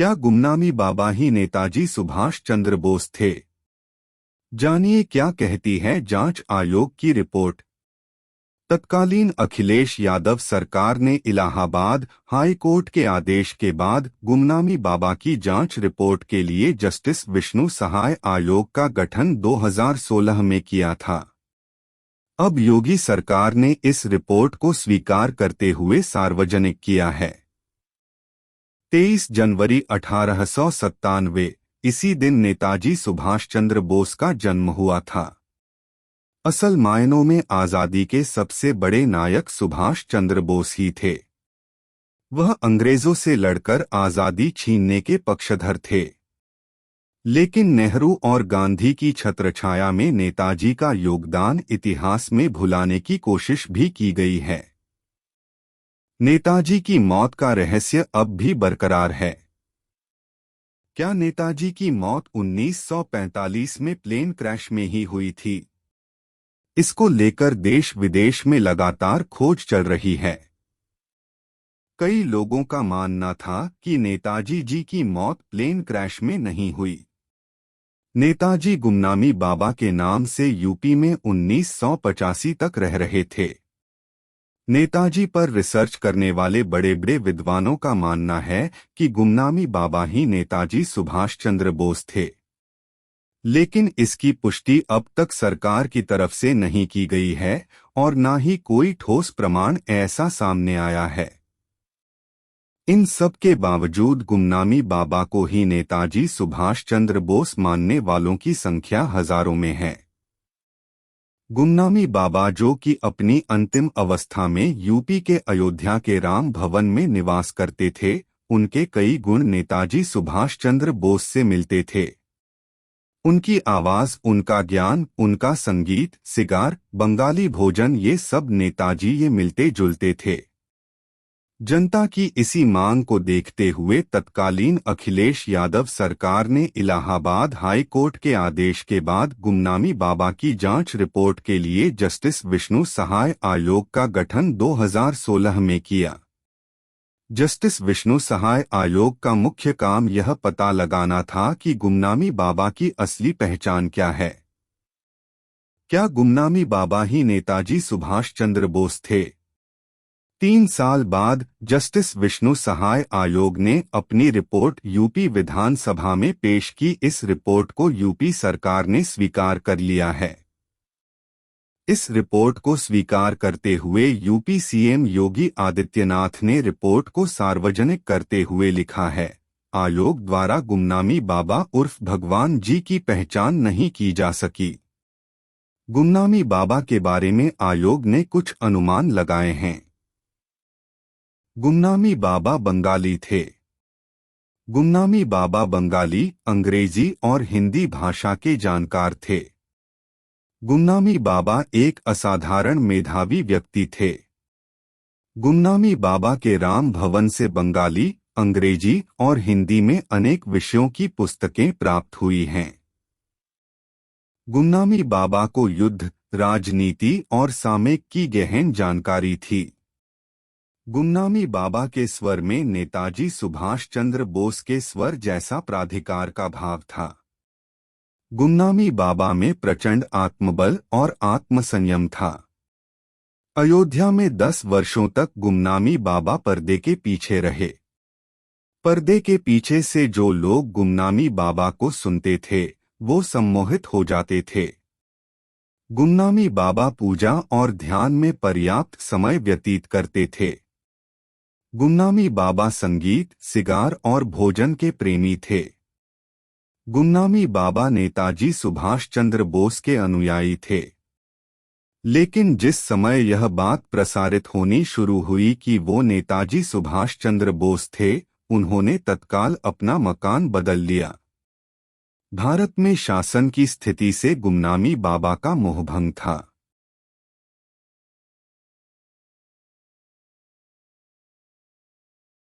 क्या गुमनामी बाबा ही नेताजी सुभाष चंद्र बोस थे? जानिए क्या कहती है जांच आयोग की रिपोर्ट। तत्कालीन अखिलेश यादव सरकार ने इलाहाबाद हाई कोर्ट के आदेश के बाद गुमनामी बाबा की जांच रिपोर्ट के लिए जस्टिस विष्णु सहाय आयोग का गठन 2016 में किया था। अब योगी सरकार ने इस रिपोर्ट को स्वीकार करते हुए सार्वजनिक किया है। 23 जनवरी 1897 इसी दिन नेताजी सुभाष चंद्र बोस का जन्म हुआ था। असल मायनों में आजादी के सबसे बड़े नायक सुभाष चंद्र बोस ही थे। वह अंग्रेजों से लड़कर आजादी छीनने के पक्षधर थे, लेकिन नेहरू और गांधी की छत्रछाया में नेताजी का योगदान इतिहास में भुलाने की कोशिश भी की गई है। नेताजी की मौत का रहस्य अब भी बरकरार है। क्या नेताजी की मौत 1945 में प्लेन क्रैश में ही हुई थी? इसको लेकर देश विदेश में लगातार खोज चल रही है। कई लोगों का मानना था कि नेताजी जी की मौत प्लेन क्रैश में नहीं हुई। नेताजी गुमनामी बाबा के नाम से यूपी में 1985 तक रह रहे थे। नेताजी पर रिसर्च करने वाले बड़े बड़े विद्वानों का मानना है कि गुमनामी बाबा ही नेताजी सुभाष चंद्र बोस थे, लेकिन इसकी पुष्टि अब तक सरकार की तरफ से नहीं की गई है और न ही कोई ठोस प्रमाण ऐसा सामने आया है। इन सब के बावजूद गुमनामी बाबा को ही नेताजी सुभाष चंद्र बोस मानने वालों की संख्या हजारों में है। गुमनामी बाबा, जो कि अपनी अंतिम अवस्था में यूपी के अयोध्या के राम भवन में निवास करते थे, उनके कई गुण नेताजी सुभाष चंद्र बोस से मिलते थे। उनकी आवाज, उनका ज्ञान, उनका संगीत, सिगार, बंगाली भोजन, ये सब नेताजी ये मिलते जुलते थे। जनता की इसी मांग को देखते हुए तत्कालीन अखिलेश यादव सरकार ने इलाहाबाद हाई कोर्ट के आदेश के बाद गुमनामी बाबा की जांच रिपोर्ट के लिए जस्टिस विष्णु सहाय आयोग का गठन 2016 में किया। जस्टिस विष्णु सहाय आयोग का मुख्य काम यह पता लगाना था कि गुमनामी बाबा की असली पहचान क्या है। क्या गुमनामी बाबा ही नेताजी सुभाष चंद्र बोस थे? 3 साल बाद जस्टिस विष्णु सहाय आयोग ने अपनी रिपोर्ट यूपी विधानसभा में पेश की। इस रिपोर्ट को यूपी सरकार ने स्वीकार कर लिया है। इस रिपोर्ट को स्वीकार करते हुए यूपी सीएम योगी आदित्यनाथ ने रिपोर्ट को सार्वजनिक करते हुए लिखा है, आयोग द्वारा गुमनामी बाबा उर्फ भगवान जी की पहचान नहीं की जा सकी। गुमनामी बाबा के बारे में आयोग ने कुछ अनुमान लगाए हैं। गुमनामी बाबा बंगाली थे। गुमनामी बाबा बंगाली, अंग्रेजी और हिंदी भाषा के जानकार थे। गुमनामी बाबा एक असाधारण मेधावी व्यक्ति थे। गुमनामी बाबा के राम भवन से बंगाली, अंग्रेजी और हिंदी में अनेक विषयों की पुस्तकें प्राप्त हुई हैं। गुमनामी बाबा को युद्ध, राजनीति और सामयिक की गहन जानकारी थी। गुमनामी बाबा के स्वर में नेताजी सुभाष चंद्र बोस के स्वर जैसा प्राधिकार का भाव था। गुमनामी बाबा में प्रचंड आत्मबल और आत्मसंयम था। अयोध्या में 10 वर्षों तक गुमनामी बाबा पर्दे के पीछे रहे। पर्दे के पीछे से जो लोग गुमनामी बाबा को सुनते थे, वो सम्मोहित हो जाते थे। गुमनामी बाबा पूजा और ध्यान में पर्याप्त समय व्यतीत करते थे। गुमनामी बाबा संगीत, सिगार और भोजन के प्रेमी थे। गुमनामी बाबा नेताजी सुभाष चंद्र बोस के अनुयायी थे। लेकिन जिस समय यह बात प्रसारित होनी शुरू हुई कि वो नेताजी सुभाष चंद्र बोस थे, उन्होंने तत्काल अपना मकान बदल लिया। भारत में शासन की स्थिति से गुमनामी बाबा का मोहभंग था।